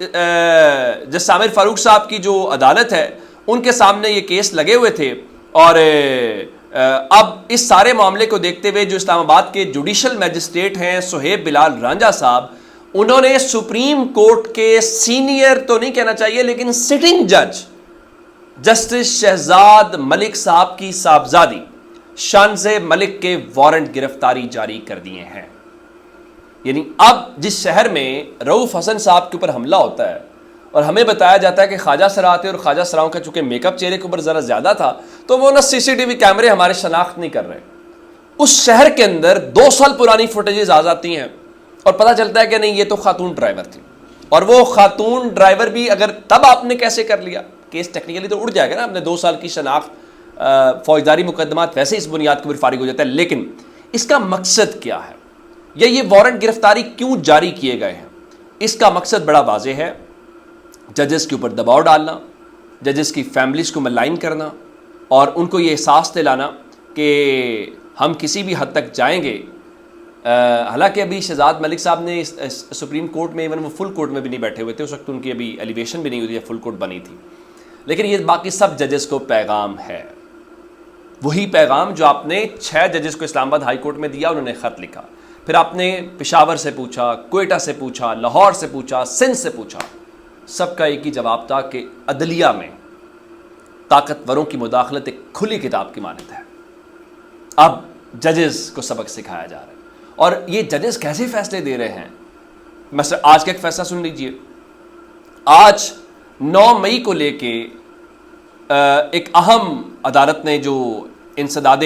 جس عامر فاروق صاحب کی جو عدالت ہے ان کے سامنے یہ کیس لگے ہوئے تھے، اور اب اس سارے معاملے کو دیکھتے ہوئے جو اسلام آباد کے جوڈیشل میجسٹریٹ ہیں صہیب بلال رانجھا صاحب، انہوں نے سپریم کورٹ کے سینئر تو نہیں کہنا چاہیے لیکن سٹنگ جج جسٹس شہزاد ملک صاحب کی صاحبزادی شانزے ملک کے وارنٹ گرفتاری جاری کر دیے ہیں۔ یعنی اب جس شہر میں رؤوف حسن صاحب کے اوپر حملہ ہوتا ہے اور ہمیں بتایا جاتا ہے کہ خواجہ سرا آتے، اور خواجہ سراؤں کا چونکہ میک اپ چہرے کے اوپر ذرا زیادہ تھا تو وہ نہ سی سی ٹی وی کیمرے ہمارے شناخت نہیں کر رہے، اس شہر کے اندر 2 سال پرانی فوٹیجز آ جاتی ہیں اور پتہ چلتا ہے کہ نہیں یہ تو خاتون ڈرائیور تھی، اور وہ خاتون ڈرائیور بھی اگر تب آپ نے کیسے کر لیا، کیس ٹیکنیکلی تو اڑ جائے گا نا، آپ نے 2 سال کی شناخت، فوجداری مقدمات ویسے اس بنیاد کے اوپر فارغ ہو جاتا ہے، لیکن اس کا مقصد کیا ہے یا یہ وارنٹ گرفتاری کیوں جاری کیے گئے ہیں؟ اس کا مقصد بڑا واضح ہے، ججز کے اوپر دباؤ ڈالنا، ججز کی فیملیز کو ملائن کرنا، اور ان کو یہ احساس دلانا کہ ہم کسی بھی حد تک جائیں گے۔ حالانکہ ابھی شہزاد ملک صاحب نے سپریم کورٹ میں، ایون وہ فل کورٹ میں بھی نہیں بیٹھے ہوئے تھے اس وقت، ان کی ابھی ایلیویشن بھی نہیں ہوئی تھی، فل کورٹ بنی تھی، لیکن یہ باقی سب ججز کو پیغام ہے، وہی پیغام جو آپ نے 6 ججز کو اسلام آباد ہائی کورٹ میں دیا، انہوں نے خط لکھا، پھر آپ نے پشاور سے پوچھا، کوئٹہ سے پوچھا، لاہور سے پوچھا، سندھ سے پوچھا، سب کا ایک ہی جواب تھا کہ عدلیہ میں طاقتوروں کی مداخلت ایک کھلی کتاب کی مانند ہے۔ اب ججز کو سبق سکھایا جا رہا ہے، اور یہ ججز کیسے فیصلے دے رہے ہیں؟ مثلا آج کا ایک فیصلہ سن لیجئے۔ آج 9 مئی کو لے کے ایک اہم عدالت نے، جو انسداد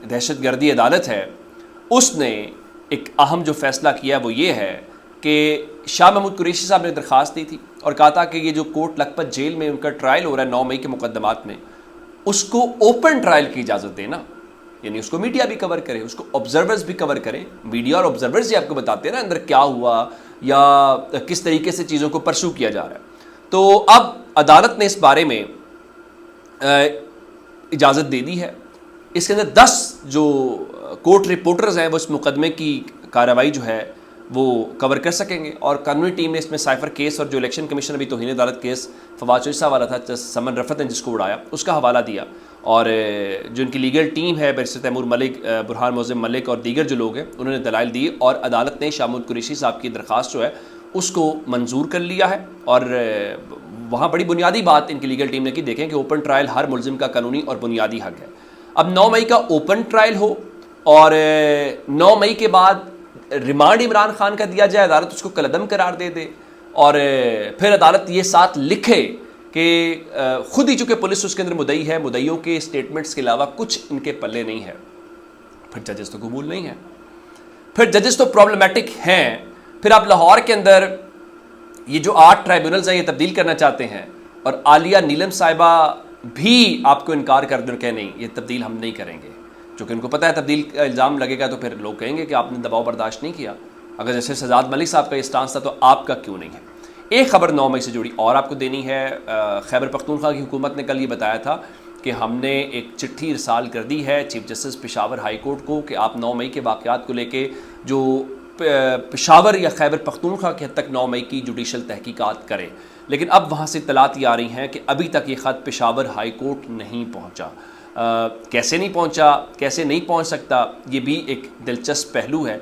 دہشت گردی عدالت ہے، اس نے ایک اہم جو فیصلہ کیا وہ یہ ہے کہ شاہ محمود قریشی صاحب نے درخواست دی تھی اور کہا تھا کہ یہ جو کوٹ لکھپت جیل میں ان کا ٹرائل ہو رہا ہے 9 مئی کے مقدمات میں، اس کو اوپن ٹرائل کی اجازت دینا، یعنی اس کو میڈیا بھی کور کرے، اس کو آبزرورز بھی کور کریں، میڈیا اور آبزرورز ہی آپ کو بتاتے ہیں نا اندر کیا ہوا یا کس طریقے سے چیزوں کو پرسو کیا جا رہا ہے۔ تو اب عدالت نے اس بارے میں اجازت دے دی ہے۔ اس کے اندر 10 جو کورٹ رپورٹرز ہیں وہ اس مقدمے کی کارروائی جو ہے وہ کور کر سکیں گے، اور قانونی ٹیم نے اس میں سائفر کیس اور جو الیکشن کمیشن ابھی توہین عدالت کیس فواد چوہدری صاحب والا تھا، سمن رفعت نے جس کو اڑایا، اس کا حوالہ دیا، اور جو ان کی لیگل ٹیم ہے بیرسٹر تیمور ملک، برہان معظم ملک اور دیگر جو لوگ ہیں انہوں نے دلائل دیے، اور عدالت نے شاہ محمود قریشی صاحب کی درخواست جو ہے اس کو منظور کر لیا ہے۔ اور وہاں بڑی بنیادی بات ان کی لیگل ٹیم نے کی، دیکھیں کہ اوپن ٹرائل ہر ملزم کا قانونی اور بنیادی حق ہے۔ اب 9 مئی کا اوپن ٹرائل ہو اور 9 مئی کے بعد ریمانڈ عمران خان کا دیا جائے، عدالت اس کو کالعدم قرار دے دے، اور پھر عدالت یہ ساتھ لکھے کہ خود ہی چونکہ پولیس اس کے اندر مدعی ہے، مدعیوں کے اسٹیٹمنٹس کے علاوہ کچھ ان کے پلے نہیں ہے، پھر ججز تو قبول نہیں ہیں، پھر ججز تو پرابلمیٹک ہیں۔ پھر آپ لاہور کے اندر یہ جو 8 ٹرائبیونلز ہیں یہ تبدیل کرنا چاہتے ہیں، اور عالیہ نیلم صاحبہ بھی آپ کو انکار کر دیں کہ نہیں یہ تبدیل ہم نہیں کریں گے، چونکہ ان کو پتہ ہے تبدیل کا الزام لگے گا تو پھر لوگ کہیں گے کہ آپ نے دباؤ برداشت نہیں کیا، اگر جیسے شہزاد ملک صاحب کا یہ اسٹانس تھا تو آپ کا کیوں نہیں ہے۔ ایک خبر 9 مئی سے جڑی اور آپ کو دینی ہے، خیبر پختونخوا کی حکومت نے کل یہ بتایا تھا کہ ہم نے ایک چٹھی ارسال کر دی ہے chief justice Peshawar high court کو کہ آپ 9 مئی کے واقعات کو لے کے جو پشاور یا خیبر پختونخوا کی حد تک 9 مئی کی جوڈیشل تحقیقات کریں، لیکن اب وہاں سے اطلاعات یہ آ رہی ہیں کہ ابھی تک یہ خط پشاور ہائی کورٹ نہیں پہنچا۔ کیسے نہیں پہنچا، کیسے نہیں پہنچ سکتا، یہ بھی ایک دلچسپ پہلو ہے،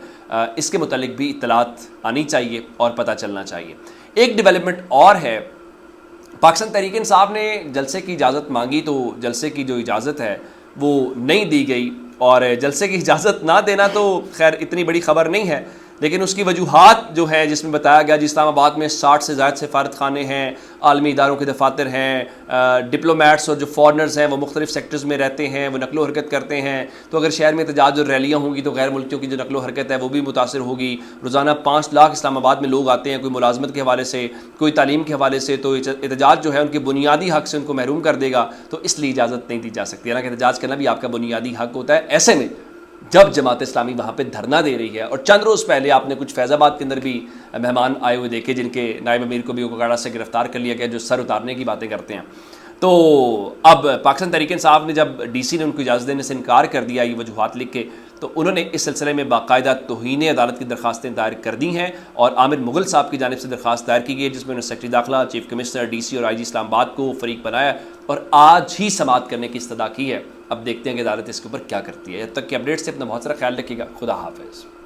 اس کے متعلق بھی اطلاعات آنی چاہیے اور پتہ چلنا چاہیے۔ ایک ڈیولپمنٹ اور ہے، پاکستان تحریک انصاف نے جلسے کی اجازت مانگی تو جلسے کی جو اجازت ہے وہ نہیں دی گئی، اور جلسے کی اجازت نہ دینا تو خیر اتنی بڑی خبر نہیں ہے، لیکن اس کی وجوہات جو ہیں جس میں بتایا گیا اسلام آباد میں 60 سے زائد سفارت خانے ہیں، عالمی اداروں کے دفاتر ہیں، ڈپلومیٹس اور جو فارنرز ہیں وہ مختلف سیکٹرز میں رہتے ہیں، وہ نقل و حرکت کرتے ہیں، تو اگر شہر میں احتجاج اور ریلیاں ہوں گی تو غیر ملکیوں کی جو نقل و حرکت ہے وہ بھی متاثر ہوگی۔ روزانہ 5 لاکھ اسلام آباد میں لوگ آتے ہیں، کوئی ملازمت کے حوالے سے، کوئی تعلیم کے حوالے سے، تو احتجاج جو ہے ان کے بنیادی حق سے ان کو محروم کر دے گا، تو اس لیے اجازت نہیں دی جا سکتی، حالانکہ احتجاج کرنا بھی آپ کا بنیادی حق ہوتا ہے۔ ایسے میں جب جماعت اسلامی وہاں پہ دھرنا دے رہی ہے، اور چند روز پہلے آپ نے کچھ فیض آباد کے اندر بھی مہمان آئے ہوئے دیکھے جن کے نائب امیر کو بھی اوکاڑا سے گرفتار کر لیا گیا جو سر اتارنے کی باتیں کرتے ہیں، تو اب پاکستان تحریک انصاف نے جب ڈی سی نے ان کو اجازت دینے سے انکار کر دیا یہ وجوہات لکھ کے، تو انہوں نے اس سلسلے میں باقاعدہ توہین عدالت کی درخواستیں دائر کر دی ہیں اور عامر مغل صاحب کی جانب سے درخواست دائر کی گئی ہے، جس میں انہوں نے سیکرٹری داخلہ، چیف کمشنر، ڈی سی اور آئی جی اسلام آباد کو فریق بنایا اور آج ہی سماعت کرنے کی استدعا کی ہے۔ اب دیکھتے ہیں کہ عدالت اس کے اوپر کیا کرتی ہے۔ جب تک کہ اپڈیٹ سے اپنا بہت سارا خیال رکھیے گا۔ خدا حافظ۔